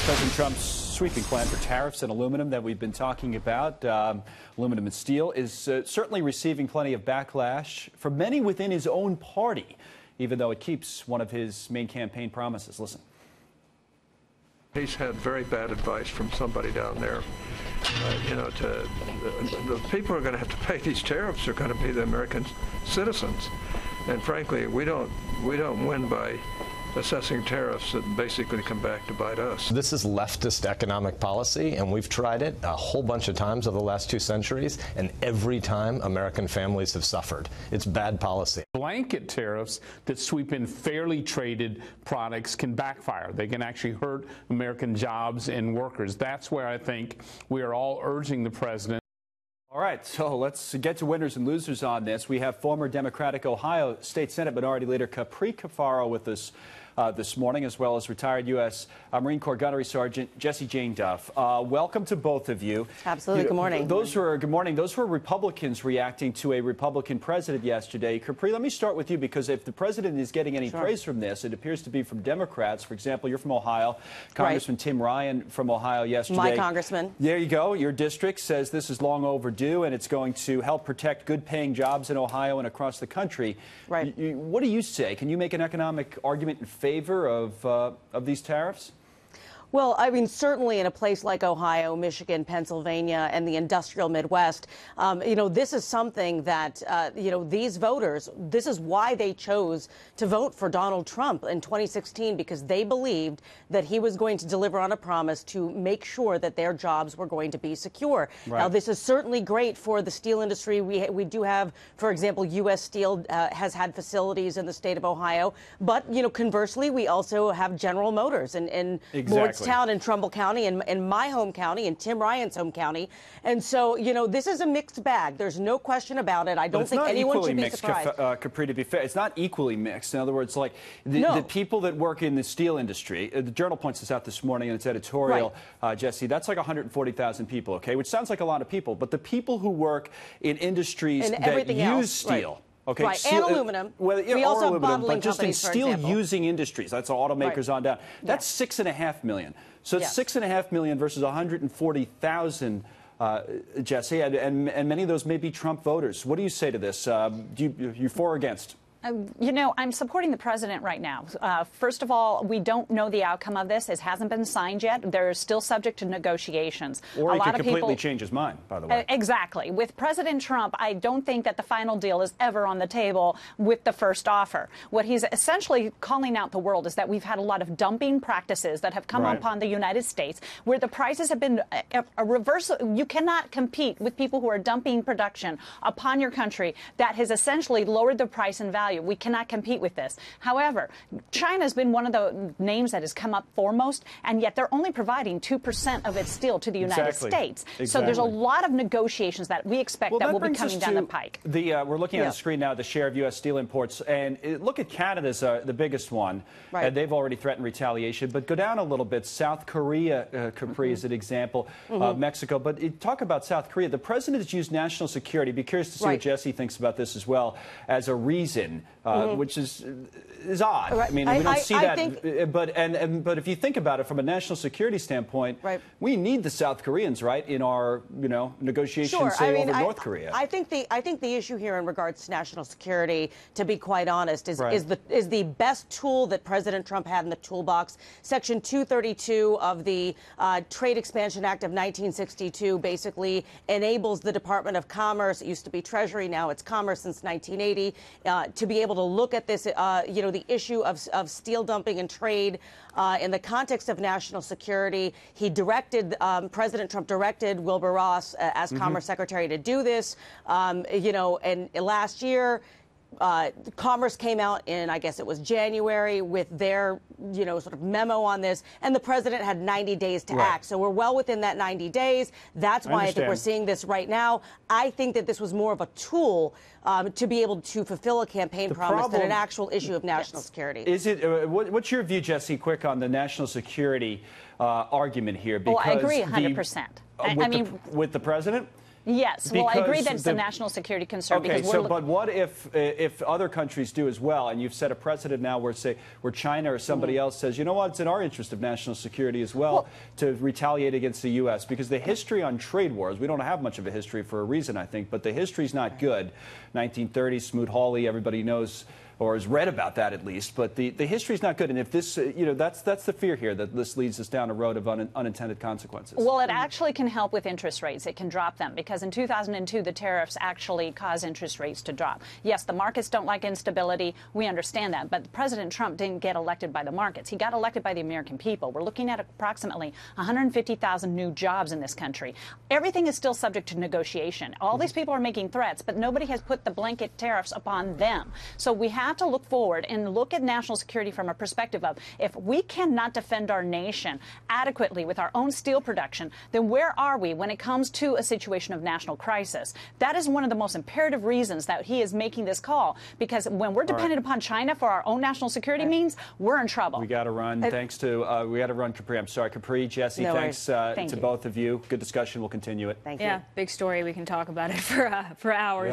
President Trump's sweeping plan for tariffs and aluminum that we've been talking about, aluminum and steel, is certainly receiving plenty of backlash from many within his own party, even though it keeps one of his main campaign promises. Listen. He's had very bad advice from somebody down there. The people who are going to have to pay these tariffs are going to be the American citizens. And frankly, we don't win by assessing tariffs that basically come back to bite us. This is leftist economic policy, and we've tried it a whole bunch of times over the last 2 centuries, and every time American families have suffered. It's bad policy. Blanket tariffs that sweep in fairly traded products can backfire. They can actually hurt American jobs and workers. That's where I think we are all urging the president. All right, so let's get to winners and losers on this. We have former Democratic Ohio State Senate Minority Leader Capri Cafaro with us this morning, as well as retired U.S. Marine Corps Gunnery Sergeant Jessie Jane Duff. Welcome to both of you. Absolutely. Good morning. Good morning. Those were Republicans reacting to a Republican president yesterday. Capri, let me start with you, because if the president is getting any praise from this, it appears to be from Democrats. For example, you're from Ohio. Congressman Tim Ryan from Ohio yesterday. My congressman. There you go. Your district says this is long overdue, and it's going to help protect good-paying jobs in Ohio and across the country. Right. What do you say? Can you make an economic argument in favor of these tariffs? Well, I mean, certainly in a place like Ohio, Michigan, Pennsylvania, and the industrial Midwest, this is something that, these voters, this is why they chose to vote for Donald Trump in 2016, because they believed that he was going to deliver on a promise to make sure that their jobs were going to be secure. Right. Now, this is certainly great for the steel industry. We do have, for example, U.S. Steel has had facilities in the state of Ohio. But, conversely, we also have General Motors in Lordstown in Trumbull County, and in my home county, in Tim Ryan's home county. And so, this is a mixed bag. There's no question about it. I don't think anyone should be surprised. Capri, to be fair, it's not equally mixed. In other words, like the people that work in the steel industry, the Journal points this out this morning in its editorial, Jessie, that's like 140,000 people, okay, which sounds like a lot of people. But the people who work in industries that use steel, okay, right, steel, and aluminum. We also have aluminum, bottling but just in companies, for example. steel-using industries, that's automakers on down. That's 6.5 million. So it's 6.5 million versus 140,000, Jessie, and many of those may be Trump voters. What do you say to this? You for or against? I'm supporting the president right now. First of all, we don't know the outcome of this. It hasn't been signed yet. They're still subject to negotiations. Or he could completely change his mind, by the way. Exactly. With President Trump, I don't think that the final deal is ever on the table with the first offer. What he's essentially calling out the world is that we've had a lot of dumping practices that have come upon the United States, where the prices have been a reversal. You cannot compete with people who are dumping production upon your country. That has essentially lowered the price and value. We cannot compete with this. However, China's been one of the names that has come up foremost, and yet they're only providing 2% of its steel to the United States. So there's a lot of negotiations that we expect that will be coming down the pike. We're looking at the screen now, the share of U.S. steel imports, and look at Canada's the biggest one. And they've already threatened retaliation, but go down a little bit. South Korea, Capri, is an example of Mexico. But talk about South Korea. The president has used national security. Be curious to see what Jessie thinks about this as well, as a reason. Which is odd. I mean, we don't see that. But if you think about it from a national security standpoint, we need the South Koreans, in our negotiations over North Korea. I think the issue here in regards to national security, to be quite honest, is the best tool that President Trump had in the toolbox. Section 232 of the Trade Expansion Act of 1962 basically enables the Department of Commerce, it used to be Treasury, now it's Commerce since 1980, to be able to look at this, the issue of steel dumping and trade in the context of national security. He directed, President Trump directed Wilbur Ross as Commerce Secretary to do this, and last year, Commerce came out in, I guess it was January, with their, sort of memo on this, and the president had 90 days to act. So we're well within that 90 days. That's why I think we're seeing this right now. I think that this was more of a tool to be able to fulfill a campaign promise than an actual issue of national security. Is it? What's your view, Jessie, quick on the national security argument here? Because I agree 100%. with the president? Yes. Well, I agree that it's a national security concern. Okay, because but what if other countries do as well, and you've set a precedent now where China or somebody else says, you know what, it's in our interest of national security as well to retaliate against the U.S. because the history on trade wars, we don't have much of a history for a reason, I think, but the history's not good. 1930s, Smoot-Hawley, everybody knows or has read about that at least, but the history's not good. And if this, that's the fear here, that this leads us down a road of unintended consequences. Well, it actually can help with interest rates. It can drop them because in 2002, the tariffs actually caused interest rates to drop. Yes, the markets don't like instability. We understand that. But President Trump didn't get elected by the markets. He got elected by the American people. We're looking at approximately 150,000 new jobs in this country. Everything is still subject to negotiation. All these people are making threats, but nobody has put the blanket tariffs upon them. So we have to look forward and look at national security from a perspective of if we cannot defend our nation adequately with our own steel production, then where are we when it comes to a situation of national crisis? That is one of the most imperative reasons that he is making this call, because when we're dependent upon China for our own national security means, we're in trouble. We got to run. Thanks to, we got to run, Capri. I'm sorry, Capri, Jessie, thanks to both of you. Good discussion. We'll continue it. Thank you. Yeah, big story. We can talk about it for hours. Yep.